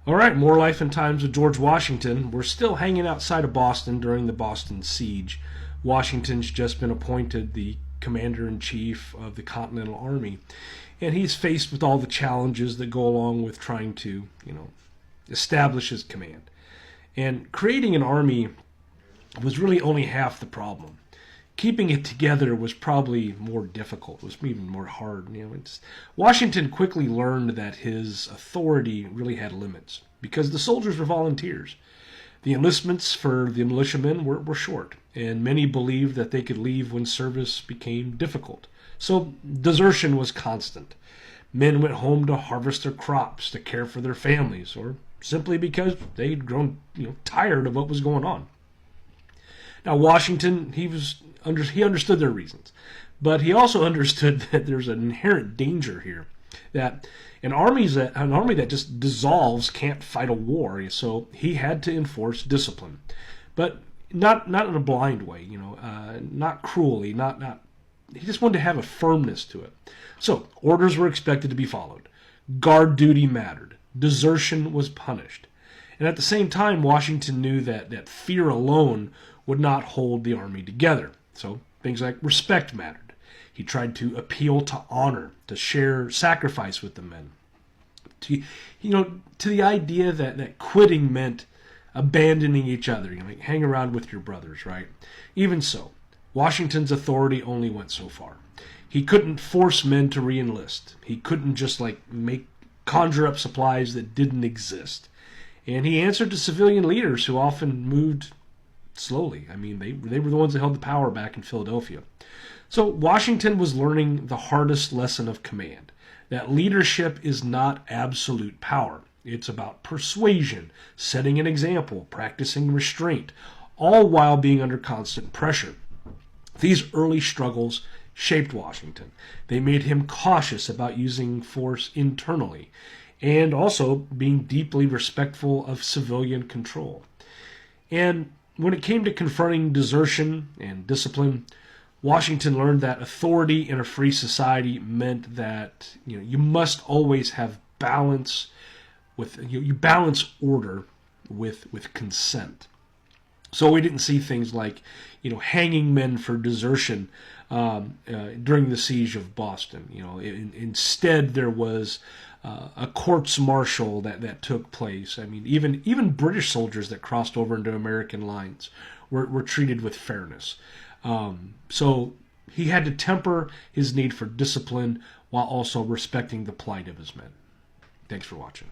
All right, more life and times of George Washington. We're still hanging outside of Boston during the Boston siege. Washington's just been appointed the commander-in-chief of the Continental Army, and he's faced with all the challenges that go along with trying to, establish his command. And creating an army was really only half the problem. Keeping it together was probably more difficult. It was even more hard. Washington quickly learned that his authority really had limits because the soldiers were volunteers. The enlistments for the militiamen were short, and many believed that they could leave when service became difficult. So desertion was constant. Men went home to harvest their crops, to care for their families, or simply because they'd grown tired of what was going on. Now Washington, he understood their reasons, but he also understood that there's an inherent danger here, that an army that just dissolves can't fight a war. So he had to enforce discipline, but not in a blind way, not cruelly, not. He just wanted to have a firmness to it. So orders were expected to be followed. Guard duty mattered. Desertion was punished. And at the same time, Washington knew that fear alone would not hold the army together. So things like respect mattered. He tried to appeal to honor, to share sacrifice with the men. To the idea that quitting meant abandoning each other, hang around with your brothers, right? Even so, Washington's authority only went so far. He couldn't force men to re-enlist. He couldn't just conjure up supplies that didn't exist. And he answered to civilian leaders who often moved slowly. They were the ones that held the power back in Philadelphia. So Washington was learning the hardest lesson of command, that leadership is not absolute power. It's about persuasion, setting an example, practicing restraint, all while being under constant pressure. These early struggles shaped Washington. They made him cautious about using force internally, and also being deeply respectful of civilian control. And when it came to confronting desertion and discipline, Washington learned that authority in a free society meant that you must always have balance with you balance order with consent. So we didn't see things like hanging men for desertion during the siege of Boston. Instead there was a courts martial that took place. Even British soldiers that crossed over into American lines were treated with fairness. So he had to temper his need for discipline while also respecting the plight of his men. Thanks for watching.